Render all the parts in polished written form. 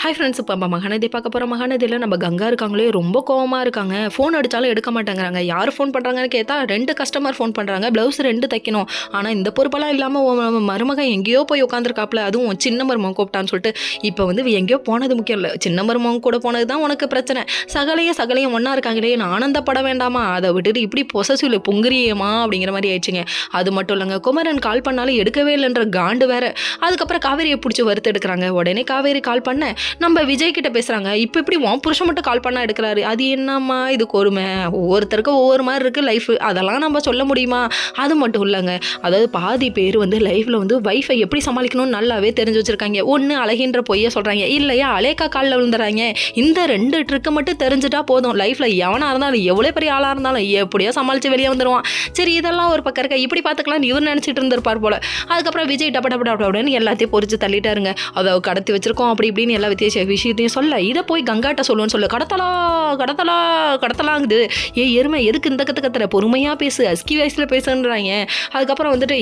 Hi friends, இப்போ நம்ம மகாநதி பார்க்க போகிறோம். மகாநதியில் நம்ம கங்கா இருக்காங்களே, ரொம்ப கோவமாக இருக்காங்க. ஃபோன் அடித்தாலும் எடுக்க மாட்டேங்கிறாங்க. யார் ஃபோன் பண்ணுறாங்கன்னு கேட்டால் 2 கஸ்டமர் ஃபோன் பண்ணுறாங்க. ப்ளவுஸ் 2 தைக்கணும். ஆனால் இந்த பொறுப்பெல்லாம் இல்லாமல் மருமகன் எங்கேயோ போய் உட்காந்துருக்காப்புல. அதுவும் சின்ன மருமகன் கூப்பிட்டான்னு சொல்லிட்டு இப்போ வந்து எங்கேயோ போனது முக்கியம் இல்லை, சின்ன மருமகன் கூட போனது தான் உனக்கு பிரச்சனை. சகலையும் ஒன்றா இருக்காங்களே, நான் ஆனந்தப்பட வேண்டாமா? அதை விட்டுட்டு இப்படி பொசசிவ்ல பொங்குறியேமா அப்படிங்கிற மாதிரி ஆயிடுச்சுங்க. அது மட்டும் இல்லைங்க, குமரன் கால் பண்ணாலும் எடுக்கவே இல்லைன்ற காண்டு வேற. அதுக்கப்புறம் காவேரியை பிடிச்சி வறுத்து எடுக்கிறாங்க. உடனே காவேரி கால் பண்ண நம்ம விஜய் கிட்ட பேசுகிறாங்க. இப்போ இப்படி உன் புருஷன் மட்டும் கால் பண்ணால் எடுக்கிறாரு, அது என்னம்மா இது கொடுமை? ஒவ்வொருத்தருக்கும் ஒவ்வொரு மாதிரி இருக்குது லைஃப், அதெல்லாம் நம்ம சொல்ல முடியுமா? அது மட்டும் இல்லைங்க, அதாவது பாதி பேர் வந்து லைஃப்பில் வந்து வைஃபை எப்படி சமாளிக்கணும்னு நல்லாவே தெரிஞ்சு வச்சுருக்காங்க. ஒன்று அழகின்ற பொய்யை சொல்கிறாங்க, இல்லையா அலேக்கா காலில் விழுந்துறாங்க. இந்த 2 ட்ரிக்கு மட்டும் தெரிஞ்சுட்டா போதும், லைஃப்பில் எவனாக இருந்தாலும் எவ்வளோ பெரிய ஆளாக இருந்தாலும் எப்படியோ சமாளித்து வெளியே வந்துடுவான். சரி, இதெல்லாம் ஒரு பக்கம் இருக்க, இப்படி பார்த்துக்கலாம் இவர் நினச்சிட்டு இருந்திருப்பார் போல். அதுக்கப்புறம் விஜய் டப்படப்படப்படன்னு எல்லாத்தையும் பொறிச்சு தள்ளிட்டாருங்க. அதை கடத்தி வச்சிருக்கோம் அப்படி இப்படின்னு எல்லா விஷயத்தையும் சொல்ல, இதை போய் கங்காட்ட சொல்லுன்னு சொல்ல, கடத்தலாங்குது. எருமை எதுக்கு இந்த கத்துற, பொறுமையாக பேசு, அஸ்கி வயசில் பேசுன்றாங்க. அதுக்கப்புறம் வந்துட்டு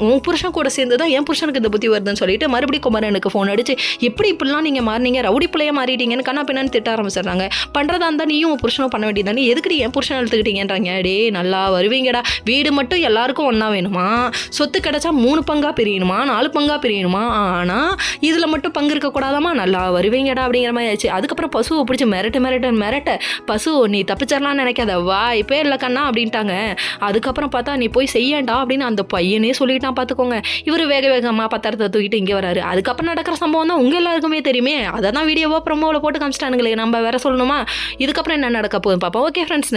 உன் புருஷன் கூட சேர்ந்து தான் என் புருஷனுக்கு இந்த புத்தி வருதுன்னு சொல்லிட்டு மறுபடியும் குமரனுக்கு ஃபோன் அடிச்சு, எப்படி இப்படிலாம் நீங்கள் மாறினீங்க, ரவுடி பிள்ளைய மாறிட்டீங்கன்னு கண்ணா பின்னான்னு திட்ட ஆரம்பிச்சிடுறாங்க. பண்ணுறதா இருந்தால் நீயும் உன் புருஷனும் பண்ண வேண்டியதானே, எதுக்கடி என் புருஷன் எடுத்துக்கிட்டீங்கன்றாங்க. டே நல்லா வருவீங்கடா, வீடு மட்டும் எல்லாருக்கும் ஒன்றா வேணுமா? சொத்து கிடைச்சா 3 பங்காக பிரியணுமா, 4 பங்காக பிரியணுமா? ஆனால் இதில் மட்டும் பங்கு இருக்கக்கூடாதாமா, நல்லா வருவீங்கடா அப்படிங்கிற மாதிரி ஆச்சு. அதுக்கப்புறம் பசுவை பிடிச்சி மிரட்ட, பசு நீ தப்பிச்சிடலான்னு நினைக்காத, வா இப்போ இல்லை கண்ணா அப்படின்ட்டாங்க. அதுக்கப்புறம் பார்த்தா நீ போய் செய்யண்டா அப்படின்னு அந்த பையனே சொல்லிட்டான் பார்த்துக்கோங்க. இவர் வேகமாக பத்திரத்தை தூக்கிட்டு இங்கே வராரு. அதுக்கப்புறம் நடக்கிற சம்பவம் தான் உங்கள் எல்லாருக்குமே தெரியுமே, அதை தான் வீடியோவோ ப்ரோமோவில் போட்டு காமிச்சிட்டானுங்களே, நம்ம வேற சொல்லணுமா? இதுக்கப்புறம் என்ன நடக்க போகுதுன்னு பார்ப்போம். Okay friends.